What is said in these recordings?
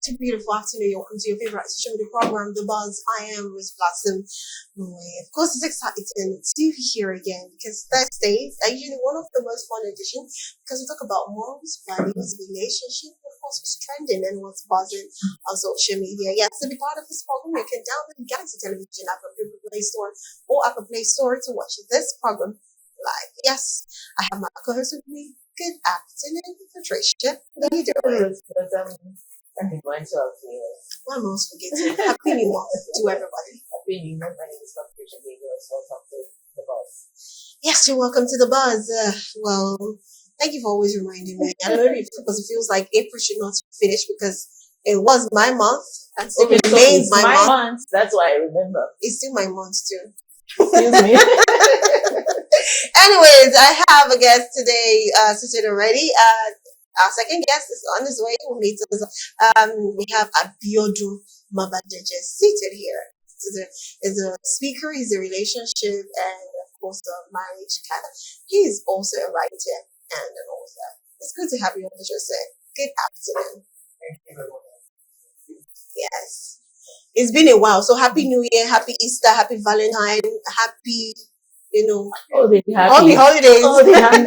Beautiful afternoon. Welcome to your favorite social media program, The Buzz. I am Rose Blossom. Of course, it's exciting to be here again because Thursdays are usually one of the most fun editions because we talk about morals, values, relationship, of course, what's trending and what's buzzing on social media. Yes, to be part of this program, you can download the Galaxy Television app from Google Play Store or Apple Play Store to watch this program live. Yes, I have my co-host with me. Good afternoon, Patricia. How are you doing? I'm going to our viewers. I'm almost forgetting. Happy New Month to everybody. Happy New Month. My name is Patricia Gabriel. Welcome to the buzz. Yes, you're welcome to the buzz. Well, thank you for always reminding me. I don't know if because it feels like April should not finish because it was my month and still remains so my month. That's why I remember. It's still my month too. Excuse me. Anyways, I have a guest today seated already. Our second guest is on his way. We have Abiodun Mabadeje seated here. He's a speaker, he's a relationship, and of course a marriage kind of. He's also a writer and an author. It's good to have you on the show, sir. Good afternoon. Thank you very much. Yes. It's been a while. So happy New Year, happy Easter, happy Valentine, happy, all the holidays. All the happy.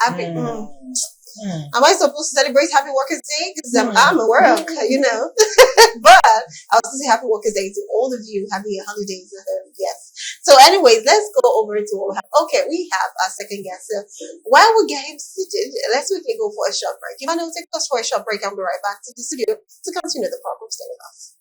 Happy. Am I supposed to celebrate Happy Workers' Day? Because I'm at work, But I'll still say Happy Workers' Day to all of you. Happy holidays. Yes. So anyways, let's go over to what we have. Okay, we have our second guest. So while we get him seated, let's quickly go for a short break. Emmanuel, take us for a short break and we'll be right back to the studio to continue the program. Stay with us.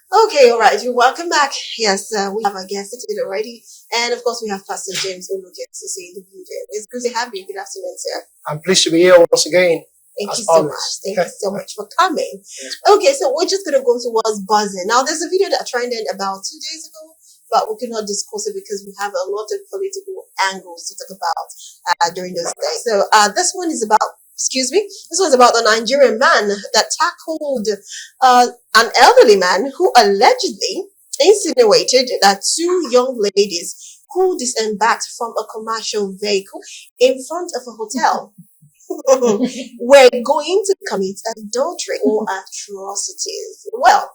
Okay, all right. You're welcome back. Yes, we have our guest seated already. And of course, we have Pastor James Oluke to see the building. It's good to have you. Good afternoon, sir. I'm pleased to be here once again. Thank you so much. Thank you so much for coming. Okay, so we're just going to go to what's buzzing. Now, there's a video that trended about 2 days ago, but we could not discuss it because we have a lot of political angles to talk about during those days. So this one is about, this one's about a Nigerian man that tackled an elderly man who allegedly insinuated that two young ladies who disembarked from a commercial vehicle in front of a hotel were going to commit adultery or atrocities. Well,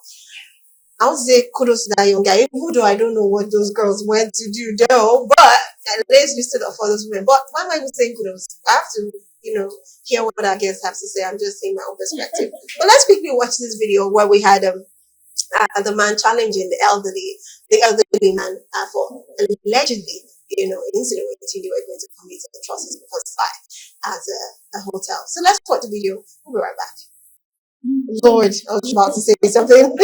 I would say kudos to that young guy, even though I don't know what those girls went to do though, but at least you stood up for those women. But why am I even saying kudos? I have to, hear what our guests have to say. I'm just saying my own perspective. But let's quickly watch this video where we had the man challenging the elderly man for allegedly, insinuating they were going to commit atrocities because at a hotel. So let's watch the video. We'll be right back. Lord, I was about to say something.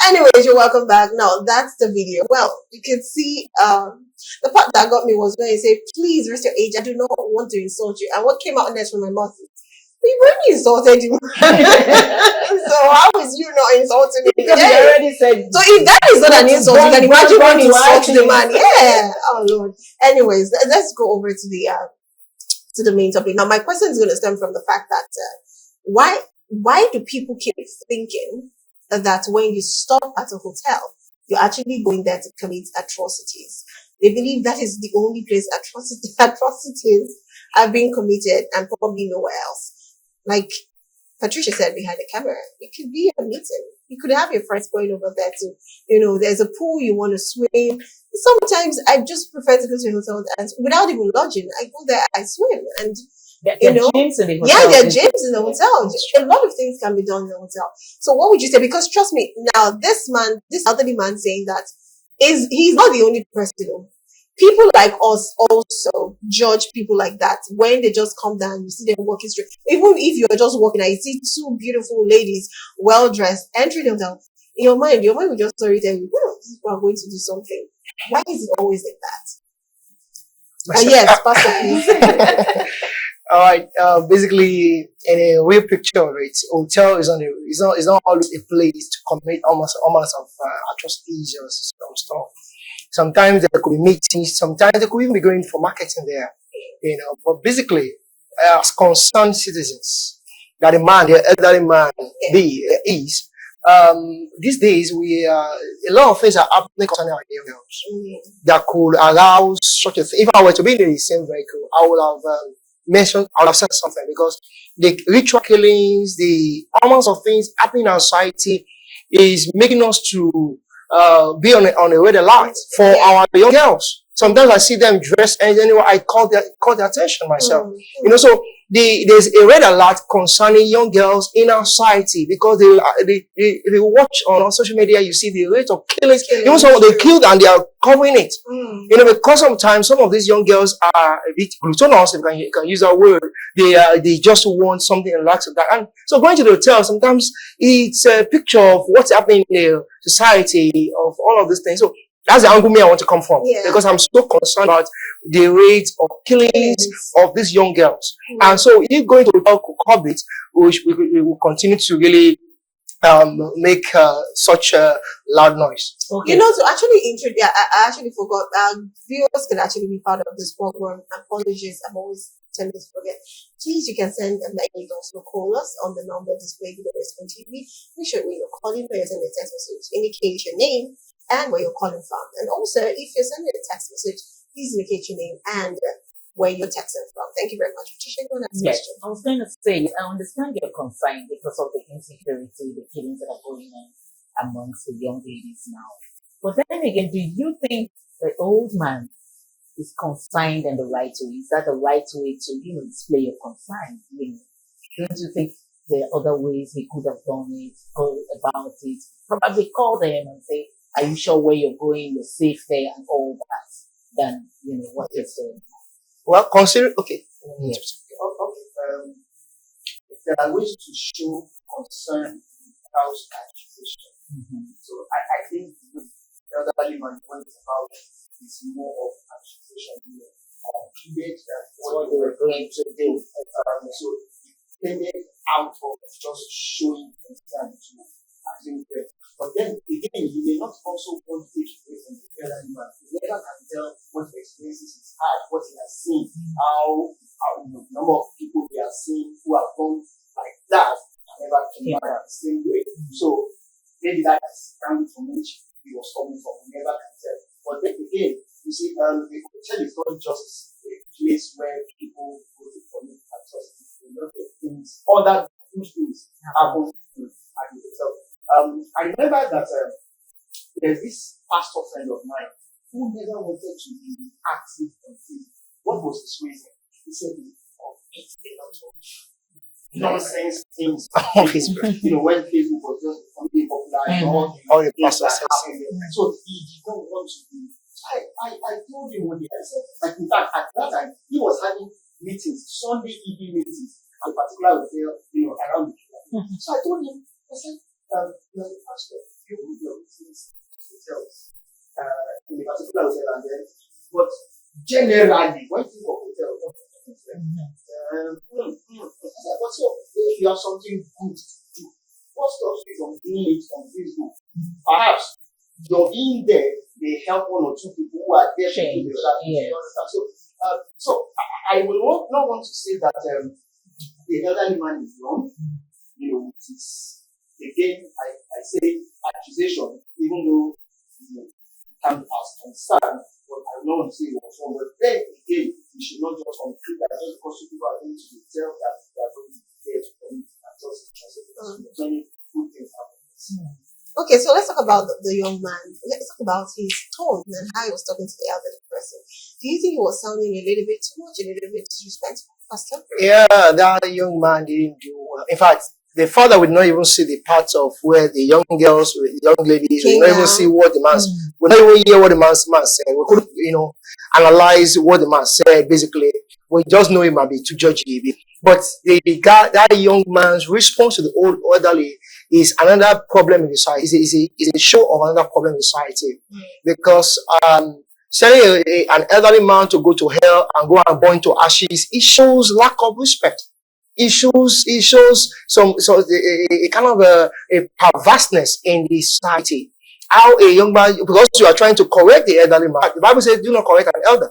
Anyways, you're welcome back. Now, that's the video. Well, you can see the part that got me was when he said, please rest your age. I do not want to insult you. And what came out next from my mouth is, we really insulted you. So how is you not insulting me? Because you already said. So if that is not an insult, you can imagine when you insult the man. Yeah. Oh Lord. Anyways, let's go over to the main topic. Now, my question is going to stem from the fact that why do people keep thinking that when you stop at a hotel, you're actually going there to commit atrocities? They believe that is the only place atrocities are being committed and probably nowhere else. Like Patricia said behind the camera, it could be a meeting. You could have your friends going over there to, there's a pool, you want to swim. Sometimes I just prefer to go to a hotel and without even lodging, I go there, I swim. And there are gyms in the hotel. Yeah, there are gyms in the hotel. A lot of things can be done in the hotel. So what would you say? Because trust me, now this elderly man saying that he's not the only person. People like us also judge people like that when they just come down, you see them walking straight. Even if you're just walking and you see two beautiful ladies, well dressed, entering the hotel, in your mind will just tell you, these people are going to do something. Why is it always like that? Yes, Pastor, please. All right. Basically, in a real picture, right? Hotel is not always a place to commit almost of atrocities or some stuff. Sometimes there could be meetings. Sometimes they could even be going for marketing there. But basically, as concerned citizens, that the elderly man is. These days, a lot of things are happening concerning our areas that could arouse such a thing. If I were to be in the same vehicle, I would have mentioned, I would have said something because the ritual killings, the amounts of things happening in our society is making us to be on a red alert for our young girls. Sometimes I see them dressed and anyway, I call their attention myself. So there's a red alert concerning young girls in our society because they watch on social media. You see the rate of killings. Even some they killed and they are covering it. Because sometimes some of these young girls are a bit gluttonous, if you can use that word. They just want something and lacks of that. And so going to the hotel, sometimes it's a picture of what's happening in the society of all of these things. So that's the angle I want to come from because I'm so concerned about the rate of killings of these young girls. And so if going to curb it, we will continue to really make such a loud noise. Okay. To actually introduce, I actually forgot. Viewers can actually be part of this program. Apologies, I'm always tending to forget. Please, you can send a message, also call us on the number displayed below on TV. Make sure when you're calling, when you're sending a text message, indicate your name and where you're calling from. And also, if you're sending a text message, please indicate your name and where you're texting from. Thank you very much. Patricia, you want to ask a question? I was going to say, I understand your concern because of the insecurity, the killings that are going on amongst the young ladies now. But then again, do you think the old man is consigned in the right way? Is that the right way to, display your concern? Don't you think there are other ways he could have done it, go about it? Probably call them and say, are you sure where you're going? You're safe there and all that. Than, what you're saying. Well, consider, okay. Yes. There are ways to show concern without accusation. So I think the elderly man went about is more of accusation here. That what they were going to do. So it came out of just showing concern to accuse them. But then again, you may not also want to take away from the elderly man. You never can tell what the experiences he's had, what he has seen, how the number of people he has seen who have gone like that and never came back the same way. So maybe that is coming from which he was coming from. We never can tell. But then again, you see, the hotel is not just a place where people go to commit atrocities. A lot of things, other good things happen at the hotel. I remember that there's this pastor friend of mine who never wanted to be active on Facebook. What was his reason? He said he it's a lot of nonsense things on Facebook. When Facebook was just becoming popular and all the pastors happening. So he did not want to be. I told him one day, I said, like in fact, at that time, he was having meetings, Sunday evening meetings, at a particular hotel, around the corner. So I told him, I said, you're the pastor, you hold your meetings at hotels, in a particular hotel, and then, but generally, when you go to hotel, but so if you have something good to do, what stops you from doing it on Facebook? Perhaps your being there may help one or two people who are there to do the right. So I will not want to say that the elderly man is wrong. It's again I say accusation, even though it can be as concern, but I don't want to say it was wrong. But then again, we should not just conclude that just because people are going to tell that they are going to be there to commit atrocities. Many good things happen. Okay, so let's talk about the young man. Let's talk about his tone and how he was talking to the elderly person. Do you think he was sounding a little bit too much, a little bit disrespectful, Pastor? Yeah, that young man didn't do well. In fact, the father would not even see the parts of where the young girls, the young ladies, would not even see what the man, would not even hear what the man said. We couldn't, analyze what the man said. Basically, we just know he might be too judgy. But the guy, that young man's response to the old elderly is another problem in society. Is a show of another problem in society, because sending an elderly man to go to hell and go and burn to ashes, it shows lack of respect. It shows some a kind of a perverseness in the society. How a young man, because you are trying to correct the elderly man, the Bible says, do not correct an elder.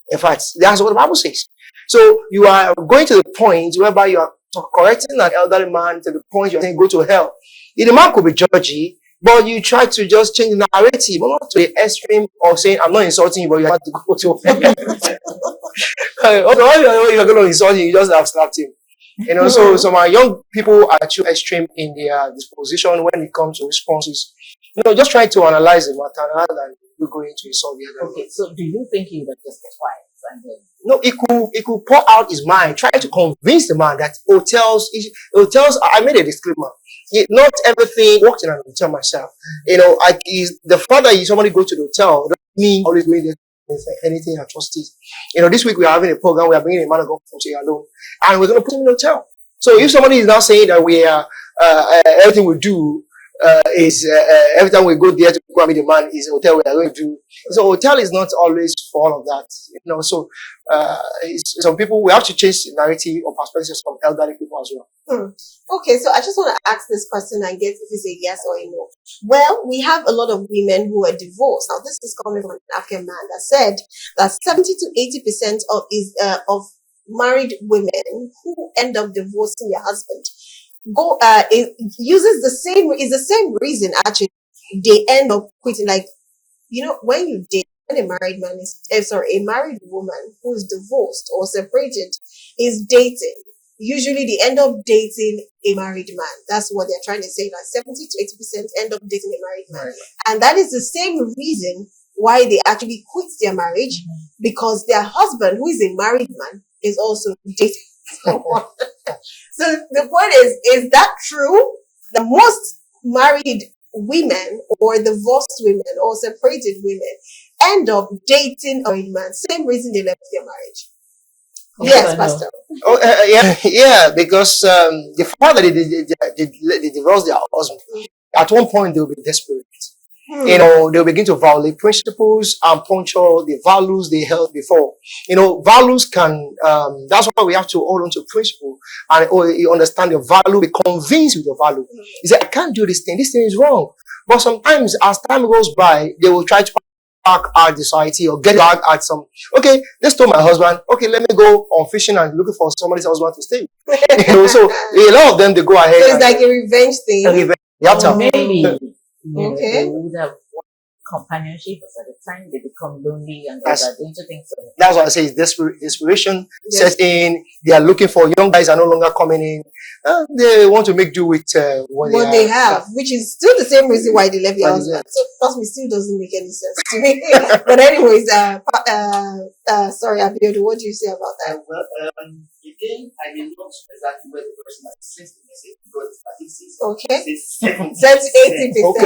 In fact, that's what the Bible says. So you are going to the point whereby you are correcting an elderly man to the point you're saying go to hell. The man could be judgy, but you try to just change the narrative, but not to the extreme of saying I'm not insulting you, but you have to go to hell. Also, when you're going to insult him, you just have slapped him. So some young people are too extreme in their disposition when it comes to responses. Just try to analyze the matter rather than you going to insult the other. Okay, so do you think he would just get quiet? And then... No, he could pour out his mind, try to convince the man that hotels, I made a disclaimer. Not everything works in an hotel myself. The fact that somebody go to the hotel doesn't mean always going there anything at trustees. This week we are having a program, we are bringing a man of God from Sierra Leone, and we're going to put him in a hotel. So if somebody is now saying that we are, everything we do, is every time we go there to go and meet the man is a hotel we are going to do. So hotel is not always for all of that, So some people, we have to change the narrative or perspectives from elderly people as well. Okay, so I just want to ask this question and get if it's a yes or a no. Well, we have a lot of women who are divorced. Now, this is coming from an African man that said that 70 to 80% of married women who end up divorcing their husband it uses the same reason actually they end up quitting. Like, when you date, when a married man a married woman who is divorced or separated is dating, usually they end up dating a married man. That's what they're trying to say. Like 70 to 80% end up dating a married man. And that is the same reason why they actually quit their marriage, because their husband, who is a married man, is also dating someone. So the point is that true? The most married women or divorced women or separated women end up dating a married man. Same reason they left their marriage. Yes, Pastor. Yeah, because the fact that they divorced their husband, at one point they'll be desperate. They'll begin to violate principles and puncture the values they held before. Values can, that's why we have to hold on to principle and you understand your value, be convinced with your value. You say, I can't do this thing is wrong. But sometimes as time goes by, they will try to back at the society or get back at some, okay, let's told my husband, okay, let me go on fishing and looking for somebody's husband to stay. So a lot of them, they go ahead. So it's like a revenge thing. Maybe. Okay. They would have companionship, but at the time they become lonely and they are going to think so. That's what I say. Desperation sets in. They are looking for young guys are no longer coming in. They want to make do with what they have, which is still the same reason why they left their husband. So trust me, still doesn't make any sense to me. But anyways, sorry, Abiodun, what do you say about that? Well, again, I may not exactly where the person has sent the message, but I think it's 80%. That's true.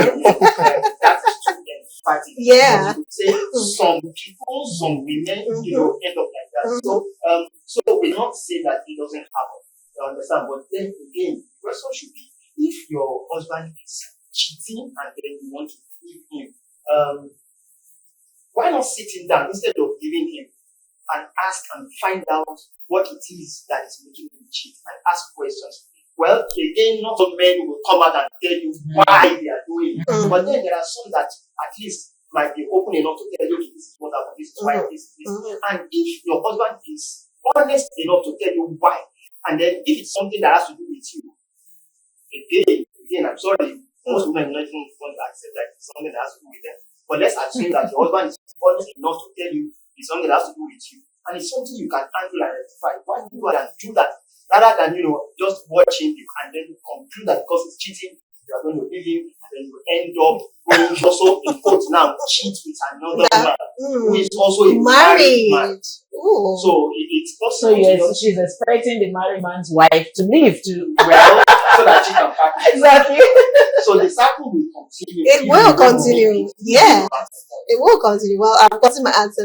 Yeah. You would say some people, some women, end up like that. So we not say that it doesn't happen. You understand? But then again, the question should be, if your husband is cheating and then you want to leave him, why not sit him down instead of leaving him and ask and find out what it is that is making him cheat and ask questions? Well, again, not all men will come out and tell you why they are doing it. But then there are some that at least might be open enough to tell you, okay, this is what happened, this is why, this is this. And if your husband is honest enough to tell you why, and then if it's something that has to do with you, again, I'm sorry, most women don't even want to accept that it's something that has to do with them. But let's assume that your husband is honest enough to tell you it's something that has to do with you, and it's something you can handle and rectify. Why do you go and do that? Rather than, just watching you and then conclude that because it's cheating, you are going to leave him, and then you end up going also in quote now cheat with another man who is also a married man. So it's possible. So she's expecting the married man's wife to leave so that she can practice. Exactly. So the cycle will continue. It will continue. Yeah. It will continue. Well, I've gotten my answer